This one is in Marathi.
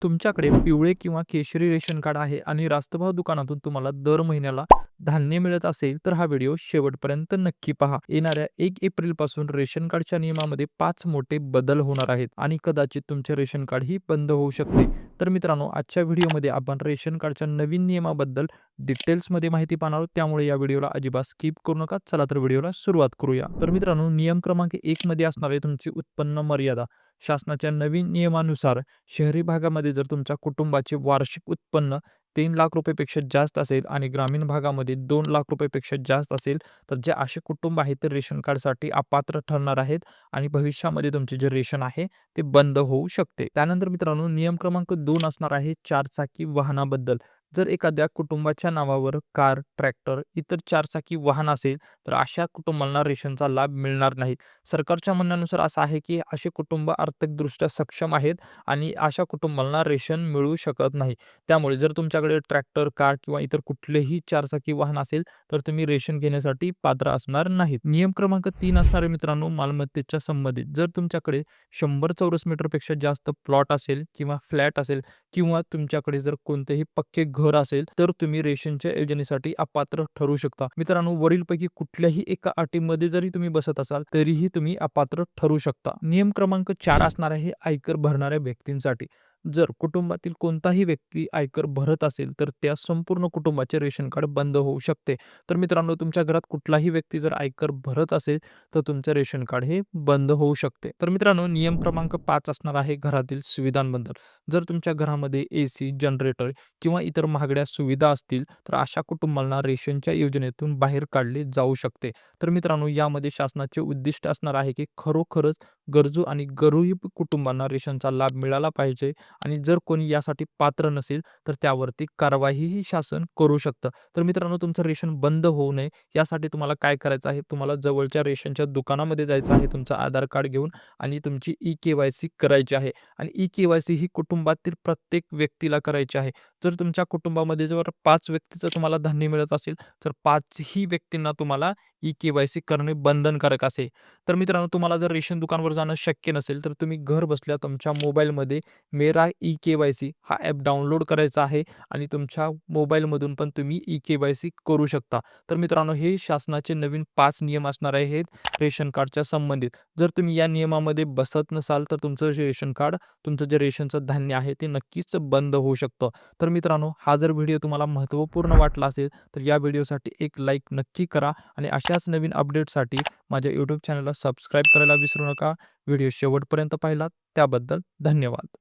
तुमच्याकडे पिवळे किंवा केशरी रेशन कार्ड आहे आणि रास्तभाव दुकानातून तुम्हाला दर महिन्याला धान्य मिळत असेल तर हा व्हिडिओ शेवटपर्यंत नक्की पहा. येणाऱ्या 1 एप्रिल पासून रेशन कार्डच्या नियमामध्ये 5 मोठे बदल होणार आहेत आणि कदाचित तुमचे रेशन कार्ड ही बंद होऊ शकते. तर मित्रांनो, आजच्या व्हिडिओमध्ये आपण रेशन कार्डच्या नवीन नियमाबद्दल डिटेल्समध्ये माहिती पाहणार आहोत. त्यामुळे या व्हिडिओला अजिबात स्किप करू नका. चला तर व्हिडिओला सुरुवात करूया. तर मित्रांनो, नियम क्रमांक 1 मध्ये असणार आहे तुमची उत्पन्न मर्यादा. शासनाच्या नवीन नियमानुसार शहरी भागामध्ये जर तुमच्या कुटुंबाचे वार्षिक उत्पन्न 3 लाख रुपयेपेक्षा जास्त असेल आणि ग्रामीण भागामध्ये 2 लाख रुपयेपेक्षा जास्त असेल, तर जे असे कुटुंब आहेत ते रेशन कार्डसाठी अपात्र ठरणार आहेत आणि भविष्यामध्ये तुमचे जे रेशन आहे ते बंद होऊ शकते. त्यानंतर मित्रांनो, नियम क्रमांक 2 असणार आहे चारचाकी वाहनाबद्दल. जर एखाद्या कुटुंबाच्या नावावर कार, ट्रॅक्टर, इतर चारचाकी वाहन असेल, तर अशा कुटुंबांना रेशनचा लाभ मिळणार नाही. सरकारच्या म्हणण्यानुसार असं आहे की असे कुटुंब आर्थिकदृष्ट्या सक्षम आहेत आणि अशा कुटुंबांना रेशन मिळू शकत नाही. त्यामुळे जर तुमच्याकडे ट्रॅक्टर, कार किंवा इतर कुठलेही चारचाकी वाहन असेल, तर तुम्ही रेशन घेण्यासाठी पात्र असणार नाहीत. नियम क्रमांक 3 असणारे मित्रांनो, मालमत्तेच्या संबंधित. जर तुमच्याकडे 100 चौरस मीटरपेक्षा जास्त प्लॉट असेल किंवा फ्लॅट असेल किंवा तुमच्याकडे जर कोणतेही पक्के घर असेल, तर तुम्ही रेशनच्या योजनेसाठी अपात्र ठरू शकता. मित्रांनो, वरीलपैकी कुठल्याही एका अटीमध्ये जरी तुम्ही बसत असाल, तरीही तुम्ही अपात्र ठरू शकता. नियम क्रमांक 4 असणार आहे आयकर भरणाऱ्या व्यक्तींसाठी. जर कुटुंबातील कोणताही व्यक्ती आयकर भरत असेल, तर त्या संपूर्ण कुटुंबाचे रेशन कार्ड बंद होऊ शकते. तर मित्रांनो, तुमच्या घरात कुठलाही व्यक्ती जर आयकर भरत असेल, तर तुमचं रेशन कार्ड हे बंद होऊ शकते. तर मित्रांनो, नियम क्रमांक 5 असणार आहे घरातील सुविधांबद्दल. जर तुमच्या घरामध्ये एसी, जनरेटर किंवा इतर महागड्या सुविधा असतील, तर अशा कुटुंबांना रेशनच्या योजनेतून बाहेर काढले जाऊ शकते. तर मित्रांनो, यामध्ये शासनाचे उद्दिष्ट असणार आहे की खरोखरच गरजू आणि गरीब कुटुंबांना रेशनचा लाभ मिळाला पाहिजे आणि जर कोणी यासाठी पात्र नसेल, तर त्यावरती कारवाईही शासन करू शकतं. तर मित्रांनो, तुमचं रेशन बंद होऊ नये यासाठी तुम्हाला काय करायचं आहे, तुम्हाला जवळच्या रेशनच्या दुकानामध्ये जायचं आहे, तुमचं आधार कार्ड घेऊन आणि तुमची ई-के-वाय-सी करायची आहे आणि ई-के-वाय-सी ही कुटुंबातील प्रत्येक व्यक्तीला करायची आहे. जर तुमच्या कुटुंबामध्ये जर 5 व्यक्तीचं तुम्हाला धान्य मिळत असेल, तर 5ही व्यक्तींना तुम्हाला ई-के-वाय-सी करणे बंधनकारक असेल. तर मित्रांनो, तुम्हाला जर रेशन दुकानावर जाणं शक्य नसेल, तर तुम्ही घर बसल्या तुमच्या मोबाईलमध्ये मेरा ई-के-वाय-सी हा ॲप डाउनलोड करायचा आहे आणि तुमच्या मोबाईलमधून पण तुम्ही ई-के-वाय-सी करू शकता. तर मित्रांनो, हे शासनाचे नवीन 5 नियम असणार आहेत रेशन कार्डच्या संबंधित. जर तुम्ही या नियमामध्ये बसत नसाल, तर तुमचं जे रेशन कार्ड, तुमचं जे रेशनचं धान्य आहे ते नक्कीच बंद होऊ शकतं. तर मित्रांनो, हा जर व्हिडिओ तुम्हाला महत्त्वपूर्ण वाटला असेल, तर या व्हिडिओसाठी एक लाईक नक्की करा आणि अशाच नवीन अपडेटसाठी माझ्या यूट्यूब चॅनलला सबस्क्राईब करायला विसरू नका. व्हिडिओ शेवटपर्यंत पाहिलात त्याबद्दल धन्यवाद.